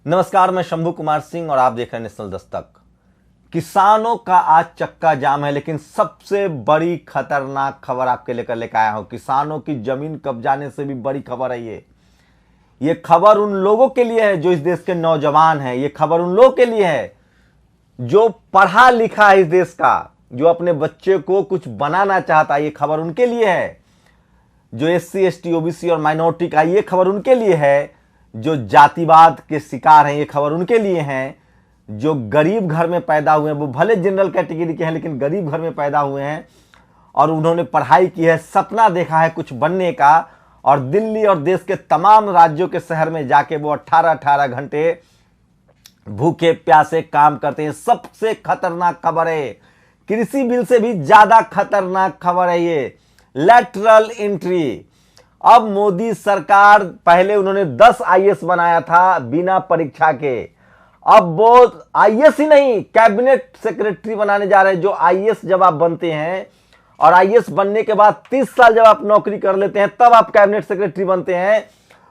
नमस्कार, मैं शंभू कुमार सिंह और आप देख रहे हैं नेशनल दस्तक। किसानों का आज चक्का जाम है, लेकिन सबसे बड़ी खतरनाक खबर आपके लेकर आया हूं। किसानों की जमीन कब्जाने से भी बड़ी खबर है ये खबर उन लोगों के लिए है जो इस देश के नौजवान हैं। ये खबर उन लोगों के लिए है जो पढ़ा लिखा है इस देश का, जो अपने बच्चे को कुछ बनाना चाहता है। ये खबर उनके लिए है जो SC ST OBC और माइनॉरिटी का। ये खबर उनके लिए है जो जातिवाद के शिकार हैं। ये खबर उनके लिए है जो गरीब घर में पैदा हुए हैं। वो भले जनरल कैटेगरी के हैं, लेकिन गरीब घर में पैदा हुए हैं और उन्होंने पढ़ाई की है, सपना देखा है कुछ बनने का, और दिल्ली और देश के तमाम राज्यों के शहर में जाके वो 18-18 घंटे भूखे प्यासे काम करते हैं। सबसे खतरनाक खबर है, कृषि बिल से भी ज्यादा खतरनाक खबर है ये लैटरल एंट्री। अब मोदी सरकार, पहले उन्होंने 10 IAS बनाया था बिना परीक्षा के, अब वो IAS ही नहीं कैबिनेट सेक्रेटरी बनाने जा रहे हैं। जो IAS जब आप बनते हैं और IAS बनने के बाद 30 साल जब आप नौकरी कर लेते हैं तब आप कैबिनेट सेक्रेटरी बनते हैं।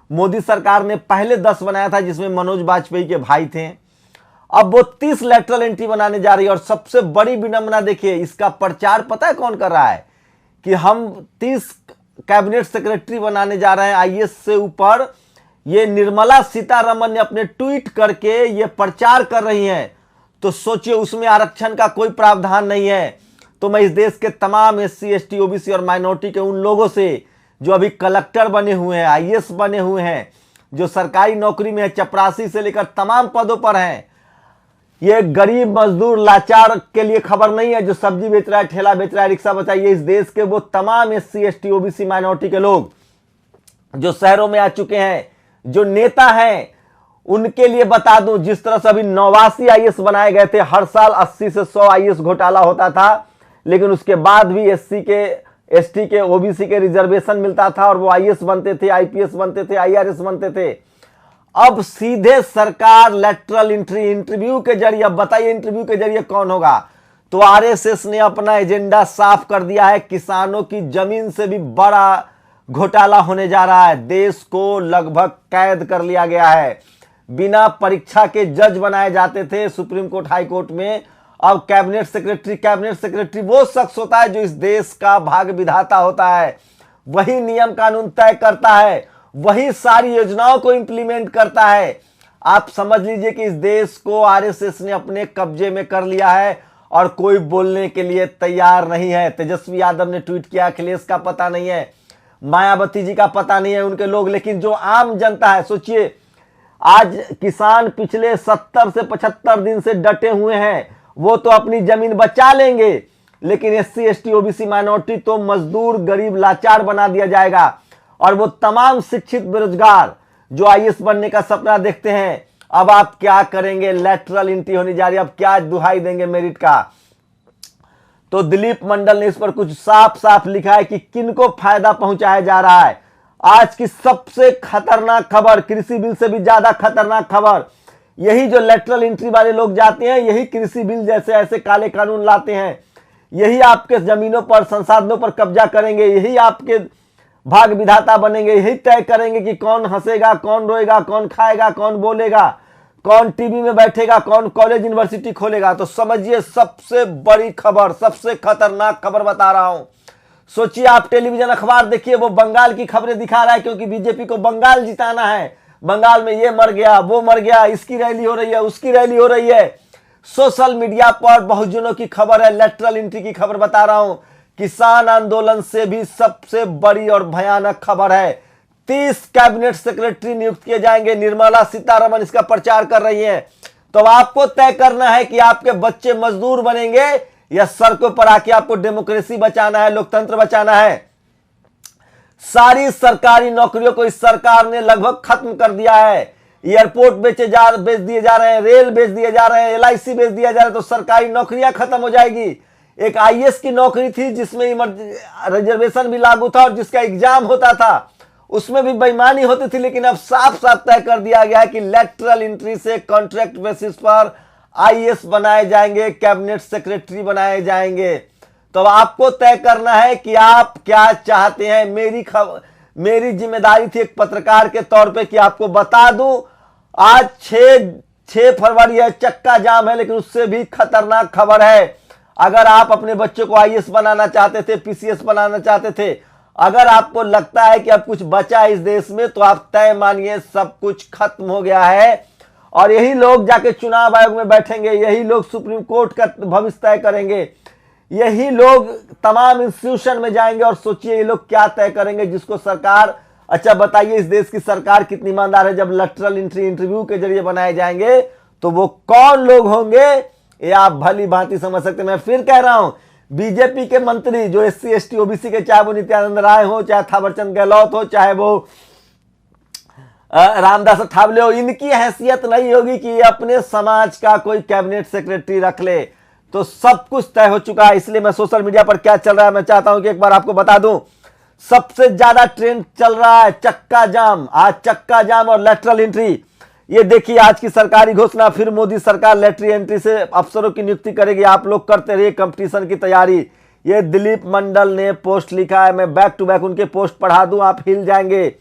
मोदी सरकार ने पहले 10 बनाया था जिसमें मनोज वाजपेयी के भाई थे। अब वो 30 लैटरल एंट्री बनाने जा रही है। और सबसे बड़ी विडंबना देखिए, इसका प्रचार पता है कौन कर रहा है कि हम 30 कैबिनेट सेक्रेटरी बनाने जा रहे हैं IAS से ऊपर। ये निर्मला सीतारमण ने अपने ट्वीट करके ये प्रचार कर रही हैं। तो सोचिए, उसमें आरक्षण का कोई प्रावधान नहीं है। तो मैं इस देश के तमाम SC ST OBC और माइनॉरिटी के उन लोगों से जो अभी कलेक्टर बने हुए हैं, IAS बने हुए हैं, जो सरकारी नौकरी में है, चपरासी से लेकर तमाम पदों पर हैं, ये गरीब मजदूर लाचार के लिए खबर नहीं है जो सब्जी बेच रहा है, ठेला बेच रहा है, रिक्शा बचाइए। इस देश के वो तमाम SC ST OBC माइनॉरिटी के लोग जो शहरों में आ चुके हैं, जो नेता हैं, उनके लिए बता दूं, जिस तरह से अभी 89 IAS बनाए गए थे। हर साल 80 से 100 IAS घोटाला होता था, लेकिन उसके बाद भी SC के ST के OBC के रिजर्वेशन मिलता था और वो IAS बनते थे, IPS बनते थे, IRS बनते थे। अब सीधे सरकार लैटरल एंट्री, इंटरव्यू के जरिए, अब बताइए इंटरव्यू के जरिए कौन होगा। तो RSS ने अपना एजेंडा साफ कर दिया है। किसानों की जमीन से भी बड़ा घोटाला होने जा रहा है। देश को लगभग कैद कर लिया गया है। बिना परीक्षा के जज बनाए जाते थे सुप्रीम कोर्ट, हाई कोर्ट में। अब कैबिनेट सेक्रेटरी वो शख्स होता है जो इस देश का भाग विधाता होता है। वही नियम कानून तय करता है, वही सारी योजनाओं को इंप्लीमेंट करता है। आप समझ लीजिए कि इस देश को RSS ने अपने कब्जे में कर लिया है और कोई बोलने के लिए तैयार नहीं है। तेजस्वी यादव ने ट्वीट किया, अखिलेश का पता नहीं है, मायावती जी का पता नहीं है, उनके लोग। लेकिन जो आम जनता है, सोचिए, आज किसान पिछले 70 से 75 दिन से डटे हुए हैं। वो तो अपनी जमीन बचा लेंगे, लेकिन SC ST OBC माइनॉरिटी तो मजदूर, गरीब, लाचार बना दिया जाएगा। और वो तमाम शिक्षित बेरोजगार जो IAS बनने का सपना देखते हैं, अब आप क्या करेंगे? लैटरल एंट्री होने जा रही है। अब क्या दुहाई देंगे मेरिट का? तो दिलीप मंडल ने इस पर कुछ साफ साफ लिखा है कि किनको फायदा पहुंचाया जा रहा है। आज की सबसे खतरनाक खबर, कृषि बिल से भी ज्यादा खतरनाक खबर, यही जो लैटरल एंट्री वाले लोग जाते हैं, यही कृषि बिल जैसे ऐसे काले कानून लाते हैं, यही आपके जमीनों पर, संसाधनों पर कब्जा करेंगे, यही आपके भाग विधाता बनेंगे, यही तय करेंगे कि कौन हंसेगा, कौन रोएगा, कौन खाएगा, कौन बोलेगा, कौन टीवी में बैठेगा, कौन कॉलेज यूनिवर्सिटी खोलेगा। तो समझिए, सबसे बड़ी खबर, सबसे खतरनाक खबर बता रहा हूं। सोचिए, आप टेलीविजन अखबार देखिए, वो बंगाल की खबरें दिखा रहा है, क्योंकि बीजेपी को बंगाल जिताना है। बंगाल में ये मर गया, वो मर गया, इसकी रैली हो रही है, उसकी रैली हो रही है। सोशल मीडिया पर बहुजनों की खबर है, लैटरल एंट्री की खबर बता रहा हूं। किसान आंदोलन से भी सबसे बड़ी और भयानक खबर है। 30 कैबिनेट सेक्रेटरी नियुक्त किए जाएंगे। निर्मला सीतारमण इसका प्रचार कर रही हैं। तो आपको तय करना है कि आपके बच्चे मजदूर बनेंगे या सड़कों पर आके आपको डेमोक्रेसी बचाना है, लोकतंत्र बचाना है। सारी सरकारी नौकरियों को इस सरकार ने लगभग खत्म कर दिया है। एयरपोर्ट बेच दिए जा रहे हैं, रेल बेच दिए जा रहे हैं, LIC बेच दिया जा रहा है। तो सरकारी नौकरियां खत्म हो जाएगी। एक IAS की नौकरी थी जिसमें रिजर्वेशन भी लागू था और जिसका एग्जाम होता था, उसमें भी बेईमानी होती थी। लेकिन अब साफ साफ तय कर दिया गया है कि लैटरल एंट्री से कॉन्ट्रैक्ट बेसिस पर IAS बनाए जाएंगे, कैबिनेट सेक्रेटरी बनाए जाएंगे। तो आपको तय करना है कि आप क्या चाहते हैं। मेरी जिम्मेदारी थी एक पत्रकार के तौर पे कि आपको बता दूं आज 6 फरवरी है, चक्का जाम है, लेकिन उससे भी खतरनाक खबर है। अगर आप अपने बच्चों को आईएएस बनाना चाहते थे, पीसीएस बनाना चाहते थे, अगर आपको लगता है कि अब कुछ बचा है इस देश में, तो आप तय मानिए सब कुछ खत्म हो गया है। और यही लोग जाके चुनाव आयोग में बैठेंगे, यही लोग सुप्रीम कोर्ट का भविष्य तय करेंगे, यही लोग तमाम इंस्टीट्यूशन में जाएंगे। और सोचिए ये लोग क्या तय करेंगे जिसको सरकार, अच्छा बताइए इस देश की सरकार कितनी ईमानदार है। जब लेटरल इंटरव्यू के जरिए बनाए जाएंगे तो वो कौन लोग होंगे ये आप भली भांति समझ सकते हैं। मैं फिर कह रहा हूं, बीजेपी के मंत्री जो एससी एसटी ओबीसी के, चाहे वो नित्यानंद राय हो, चाहे थावरचंद गहलोत हो, चाहे वो रामदास अठावले हो, इनकी हैसियत नहीं होगी कि ये अपने समाज का कोई कैबिनेट सेक्रेटरी रख ले। तो सब कुछ तय हो चुका है। इसलिए मैं सोशल मीडिया पर क्या चल रहा है मैं चाहता हूं कि एक बार आपको बता दूं। सबसे ज्यादा ट्रेंड चल रहा है चक्का जाम। आज चक्का जाम और लेटरल एंट्री, ये देखिए आज की सरकारी घोषणा, फिर मोदी सरकार लेटरल एंट्री से अफसरों की नियुक्ति करेगी। आप लोग करते रहिए कंपटीशन की तैयारी। ये दिलीप मंडल ने पोस्ट लिखा है, मैं बैक टू बैक उनके पोस्ट पढ़ा दूं, आप हिल जाएंगे।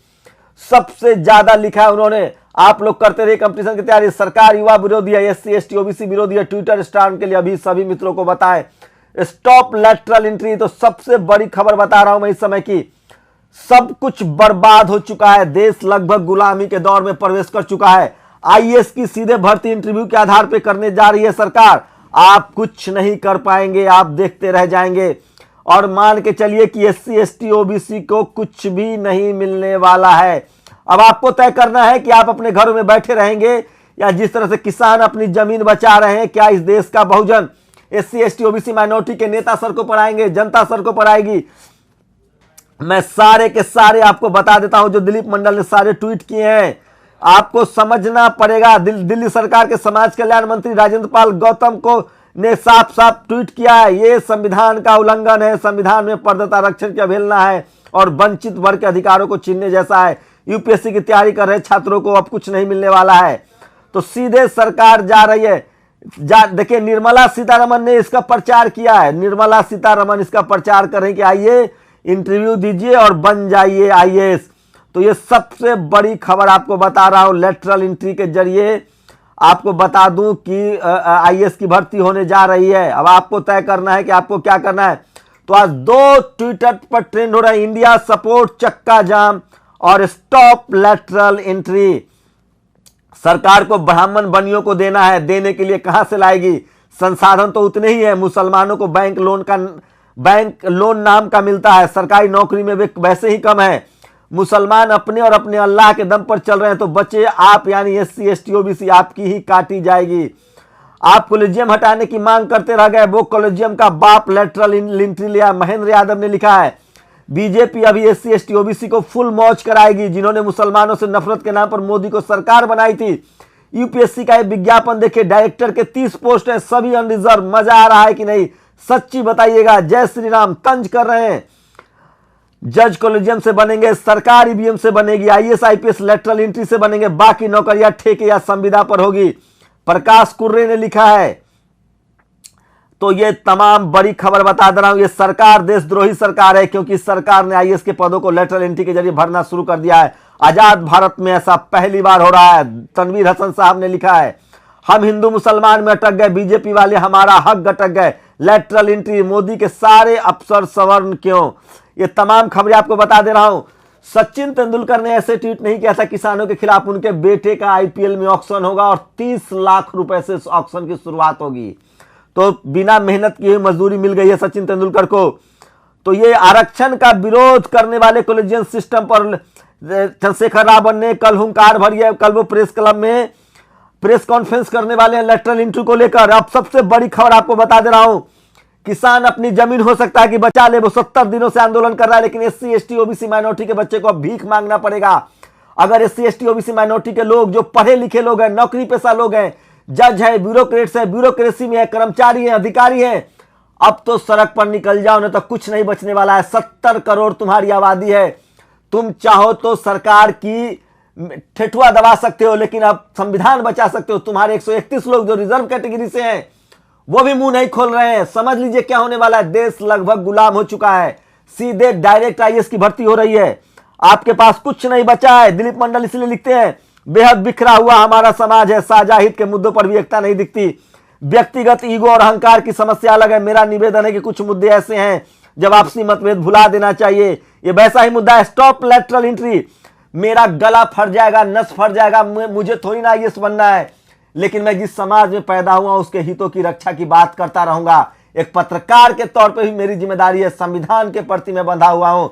सबसे ज्यादा लिखा है उन्होंने, आप लोग करते रहिए कंपटीशन की तैयारी। सरकार युवा विरोधी है, एससी एसटी ओबीसी विरोधी है। ट्विटर स्टार के लिए अभी सभी मित्रों को बताएं, स्टॉप लेटरल एंट्री। तो सबसे बड़ी खबर बता रहा हूं मैं इस समय की, सब कुछ बर्बाद हो चुका है। देश लगभग गुलामी के दौर में प्रवेश कर चुका है। आईएएस की सीधे भर्ती इंटरव्यू के आधार पर करने जा रही है सरकार। आप कुछ नहीं कर पाएंगे, आप देखते रह जाएंगे। और मान के चलिए कि एससी एसटी ओबीसी को कुछ भी नहीं मिलने वाला है। अब आपको तय करना है कि आप अपने घरों में बैठे रहेंगे या जिस तरह से किसान अपनी जमीन बचा रहे हैं, क्या इस देश का बहुजन एससी एसटी ओबीसी माइनॉरिटी के नेता सर को पढ़ाएंगे, जनता सर को पढ़ाएगी। मैं सारे के सारे आपको बता देता हूं, जो दिलीप मंडल ने सारे ट्वीट किए हैं आपको समझना पड़ेगा। दिल्ली सरकार के समाज कल्याण मंत्री राजेंद्र पाल गौतम को ने साफ साफ ट्वीट किया है, ये संविधान का उल्लंघन है, संविधान में पर्दत आरक्षण की अवहेलना है और वंचित वर्ग के अधिकारों को छीनने जैसा है। यूपीएससी की तैयारी कर रहे छात्रों को अब कुछ नहीं मिलने वाला है। तो सीधे सरकार जा रही है। देखिए निर्मला सीतारमन ने इसका प्रचार किया है, निर्मला सीतारमन इसका प्रचार कर रही कि आइए इंटरव्यू दीजिए और बन जाइए आईएएस। तो ये सबसे बड़ी खबर आपको बता रहा हूं, लेटरल एंट्री के जरिए आपको बता दूं कि आईएएस की भर्ती होने जा रही है। अब आपको तय करना है कि आपको क्या करना है। तो आज 2 ट्विटर पर ट्रेंड हो रहा है, इंडिया सपोर्ट चक्का जाम और स्टॉप लेटरल एंट्री। सरकार को ब्राह्मण बनियों को देना है, देने के लिए कहां से लाएगी? संसाधन तो उतने ही है। मुसलमानों को बैंक लोन नाम का मिलता है, सरकारी नौकरी में वे वैसे ही कम है। मुसलमान अपने और अपने अल्लाह के दम पर चल रहे हैं, तो बच्चे आप यानी एससी एसटी ओबीसी आपकी ही काटी जाएगी। आप कॉलेजियम हटाने की मांग करते रह गए, वो कॉलेजियम का बाप लेटरल एंट्री लिया। महेंद्र यादव ने लिखा है, बीजेपी अभी एससी एसटी ओबीसी को फुल मौज कराएगी, जिन्होंने मुसलमानों से नफरत के नाम पर मोदी को सरकार बनाई थी। यूपीएससी का एक विज्ञापन देखिए, डायरेक्टर के 30 पोस्ट हैं, सभी अनरिजर्व। मजा आ रहा है कि नहीं? सच्ची बताइएगा। जय श्री राम तंज कर रहे हैं। जज कॉलेजियम से बनेंगे, सरकार ईवीएम से बनेगी, आईएएस आईपीएस लेटरल एंट्री से बनेंगे, बाकी नौकरियां ठेके या संविदा पर होगी। प्रकाश कुर्रे ने लिखा है। तो ये तमाम बड़ी खबर बता दे रहा हूं, ये सरकार देशद्रोही सरकार है, क्योंकि सरकार ने आईएएस के पदों को लेटरल एंट्री के जरिए भरना शुरू कर दिया है। आजाद भारत में ऐसा पहली बार हो रहा है। तनवीर हसन साहब ने लिखा है, हम हिंदू मुसलमान में अटक गए, बीजेपी वाले हमारा हक अटक गए, लेटरल एंट्री, मोदी के सारे अफसर सवर्ण क्यों? ये तमाम खबरें आपको बता दे रहा हूं। सचिन तेंदुलकर ने ऐसे ट्वीट नहीं किया था किसानों के खिलाफ। उनके बेटे का आईपीएल में ऑक्शन होगा और 30 लाख रुपए से ऑक्शन की शुरुआत होगी। तो बिना मेहनत किए मजदूरी मिल गई है सचिन तेंदुलकर को। तो ये आरक्षण का विरोध करने वाले कॉलेजियन सिस्टम पर चंद्रशेखर रावत ने कल हुंकार भरी है। कल वो प्रेस क्लब में प्रेस कॉन्फ्रेंस करने वाले हैं लेटरल एंट्री को लेकर। अब सबसे बड़ी खबर आपको बता दे रहा हूं, किसान अपनी जमीन हो सकता है कि बचा ले। वो 70 दिनों से आंदोलन कर रहा है, लेकिन एससी एसटी ओबीसी माइनॉरिटी के बच्चे को अब भीख मांगना पड़ेगा। अगर एससी एसटी ओबीसी माइनॉरिटी के लोग जो पढ़े लिखे लोग हैं, नौकरी पेशा लोग हैं, जज है, ब्यूरोक्रेट्स है, ब्यूरोक्रेसी में है, कर्मचारी है, अधिकारी हैं, अब तो सड़क पर निकल जाओ, नहीं तो कुछ नहीं बचने वाला है। 70 करोड़ तुम्हारी आबादी है। तुम चाहो तो सरकार की ठेठुआ दबा सकते हो, लेकिन अब संविधान बचा सकते हो। तुम्हारे 131 लोग जो रिजर्व कैटेगरी से हैं वो भी मुंह नहीं खोल रहे हैं। समझ लीजिए क्या होने वाला है। देश लगभग गुलाम हो चुका है। सीधे डायरेक्ट आईएएस की भर्ती हो रही है। आपके पास कुछ नहीं बचा है। दिलीप मंडल इसलिए लिखते हैं, बेहद बिखरा हुआ हमारा समाज है, साझा हित के मुद्दों पर भी एकता नहीं दिखती। व्यक्तिगत ईगो और अहंकार की समस्या अलग है। मेरा निवेदन है कि कुछ मुद्दे ऐसे हैं जब आपसी मतभेद भुला देना चाहिए। ये वैसा ही मुद्दा है, स्टॉप लेटरल एंट्री। मेरा गला फट जाएगा, नस फट जाएगा, मुझे थोड़ी ना आईएएस बनना है, लेकिन मैं जिस समाज में पैदा हुआ उसके हितों की रक्षा की बात करता रहूंगा। एक पत्रकार के तौर पे भी मेरी जिम्मेदारी है, संविधान के प्रति मैं बंधा हुआ हूं।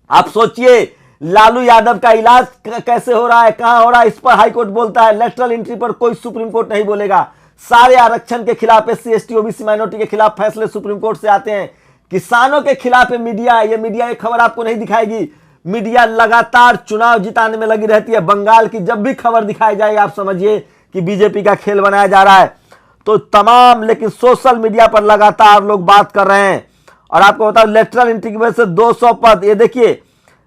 आप सोचिए लालू यादव का इलाज कैसे हो रहा है, कहां हो रहा है, इस पर हाईकोर्ट बोलता है। लेटरल एंट्री पर कोई सुप्रीम कोर्ट नहीं बोलेगा। सारे आरक्षण के खिलाफ, एससी एसटी ओबीसी माइनॉरिटी के खिलाफ फैसले सुप्रीम कोर्ट से आते हैं। किसानों के खिलाफ मीडिया है, ये मीडिया एक खबर आपको नहीं दिखाएगी। मीडिया लगातार चुनाव जिताने में लगी रहती है। बंगाल की जब भी खबर दिखाई जाए आप समझिए कि बीजेपी का खेल बनाया जा रहा है। तो तमाम, लेकिन सोशल मीडिया पर लगातार लोग बात कर रहे हैं। और आपको बताओ लेटरल एंट्री की वजह से 200 पद, ये देखिए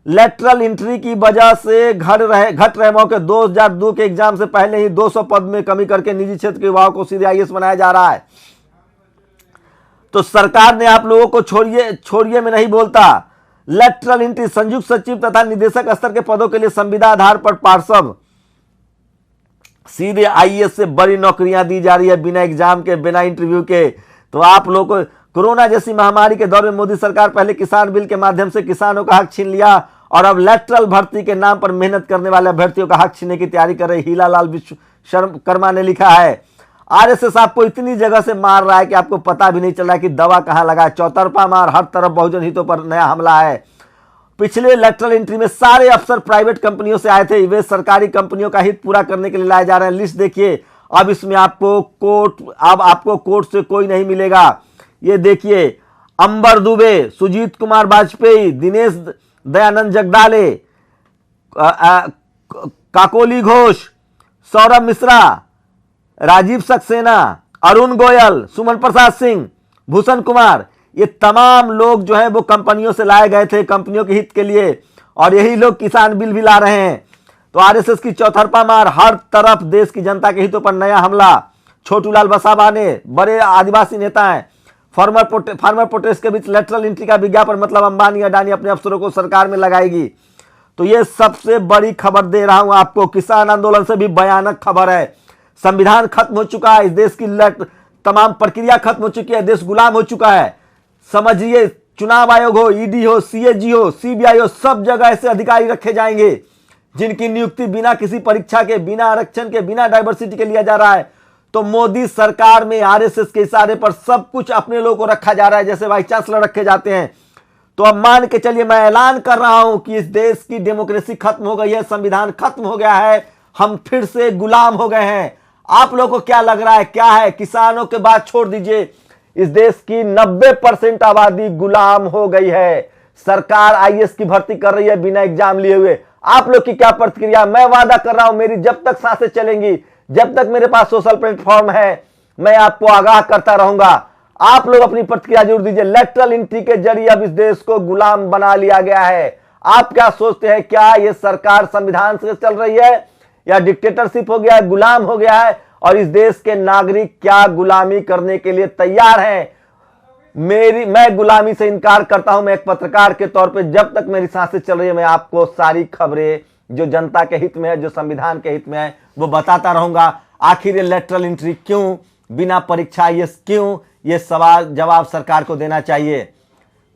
लेटरल एंट्री की वजह से घट रहे मौके। 2002 के एग्जाम से पहले ही 200 पद में कमी करके निजी क्षेत्र के युवाओं को सीधे आईएएस बनाया जा रहा है। तो सरकार ने आप लोगों को छोड़िए में नहीं बोलता। लेटरल एंट्री, संयुक्त सचिव तथा निदेशक स्तर के पदों के लिए संविदा आधार पर पार्षद, सीधे आईएएस से बड़ी नौकरियां दी जा रही है बिना एग्जाम के, बिना इंटरव्यू के। तो आप लोगों को कोरोना जैसी महामारी के दौर में मोदी सरकार पहले किसान बिल के माध्यम से किसानों का हक छीन लिया और अब लेटरल भर्ती के नाम पर मेहनत करने वाले अभ्यर्थियों का हक छीनने की तैयारी कर रहे। हीलालाल विश्वकर्मा ने लिखा है, आरएसएस आपको इतनी जगह से मार रहा है कि आपको पता भी नहीं चल रहा है कि दवा कहां लगा है। चौतरफा मार, हर तरफ बहुजन हितों पर नया हमला है। पिछले लेटरल एंट्री में सारे अफसर प्राइवेट कंपनियों से आए थे, वे सरकारी कंपनियों का हित पूरा करने के लिए लाए जा रहे हैं। लिस्ट देखिए, अब इसमें आपको कोर्ट से कोई नहीं मिलेगा। ये देखिए, अंबर दुबे, सुजीत कुमार वाजपेयी, दिनेश दयानंद जगदाले, काकोली घोष, सौरभ मिश्रा, राजीव सक्सेना, अरुण गोयल, सुमन प्रसाद सिंह, भूषण कुमार, ये तमाम लोग जो है वो कंपनियों से लाए गए थे कंपनियों के हित के लिए, और यही लोग किसान बिल भी ला रहे हैं। तो आरएसएस की चौतरफा मार, हर तरफ देश की जनता के हितों पर नया हमला। छोटूलाल बसाबा ने, बड़े आदिवासी नेता हैं, फार्मर प्रोटेस्ट के बीच लेटरल एंट्री का विज्ञापन, मतलब अंबानी अडानी अपने अफसरों को सरकार में लगाएगी। तो ये सबसे बड़ी खबर दे रहा हूं आपको, किसान आंदोलन से भी भयानक खबर है। संविधान खत्म हो चुका है, इस देश की तमाम प्रक्रिया खत्म हो चुकी है, देश गुलाम हो चुका है। समझिए, चुनाव आयोग हो, ईडी हो, सीएजी हो, सीबीआई हो, सब जगह ऐसे अधिकारी रखे जाएंगे जिनकी नियुक्ति बिना किसी परीक्षा के, बिना आरक्षण के, बिना डाइवर्सिटी के लिया जा रहा है। तो मोदी सरकार में आरएसएस के इशारे पर सब कुछ अपने लोगों को रखा जा रहा है, जैसे वाइस चांसलर रखे जाते हैं। तो अब मान के चलिए, मैं ऐलान कर रहा हूं कि इस देश की डेमोक्रेसी खत्म हो गई है, संविधान खत्म हो गया है, हम फिर से गुलाम हो गए हैं। आप लोगों को क्या लग रहा है, क्या है? किसानों के बात छोड़ दीजिए, इस देश की 90% आबादी गुलाम हो गई है। सरकार आईएएस की भर्ती कर रही है बिना एग्जाम लिए हुए। आप लोग की क्या प्रतिक्रिया? मैं वादा कर रहा हूं, मेरी जब तक सांसें चलेंगी, जब तक मेरे पास सोशल प्लेटफॉर्म है, मैं आपको आगाह करता रहूंगा। आप लोग अपनी प्रतिक्रिया जरूर दीजिए। लेटरल एंट्री के जरिए अब इस देश को गुलाम बना लिया गया है। आप क्या सोचते हैं, क्या ये सरकार संविधान से चल रही है या डिक्टेटरशिप हो गया है, गुलाम हो गया है? और इस देश के नागरिक क्या गुलामी करने के लिए तैयार हैं? मैं गुलामी से इनकार करता हूं। मैं एक पत्रकार के तौर पे जब तक मेरी सांसें चल रही है, मैं आपको सारी खबरें जो जनता के हित में है, जो संविधान के हित में है, वो बताता रहूंगा। आखिर ये लेटरल एंट्री क्यों, बिना परीक्षा ये क्यों, ये सवाल जवाब सरकार को देना चाहिए।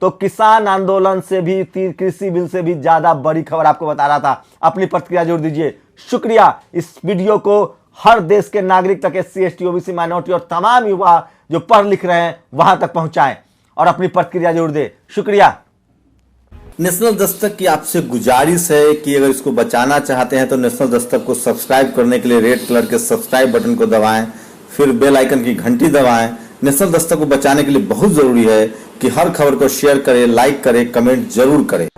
तो किसान आंदोलन से भी, कृषि बिल से भी ज्यादा बड़ी खबर आपको बता रहा था। अपनी प्रतिक्रिया जोड़ दीजिए। शुक्रिया। इस वीडियो को हर देश के नागरिक तक, एससी एसटी ओबीसी माइनॉरिटी और तमाम युवा जो पढ़ लिख रहे हैं वहां तक पहुंचाएं और अपनी प्रतिक्रिया जोड़ दे। शुक्रिया। नेशनल दस्तक की आपसे गुजारिश है कि अगर इसको बचाना चाहते हैं तो नेशनल दस्तक को सब्सक्राइब करने के लिए रेड कलर के सब्सक्राइब बटन को दबाएं, फिर बेल आइकन की घंटी दबाएं। नेशनल दस्तक को बचाने के लिए बहुत जरूरी है कि हर खबर को शेयर करें, लाइक करें, कमेंट जरूर करें।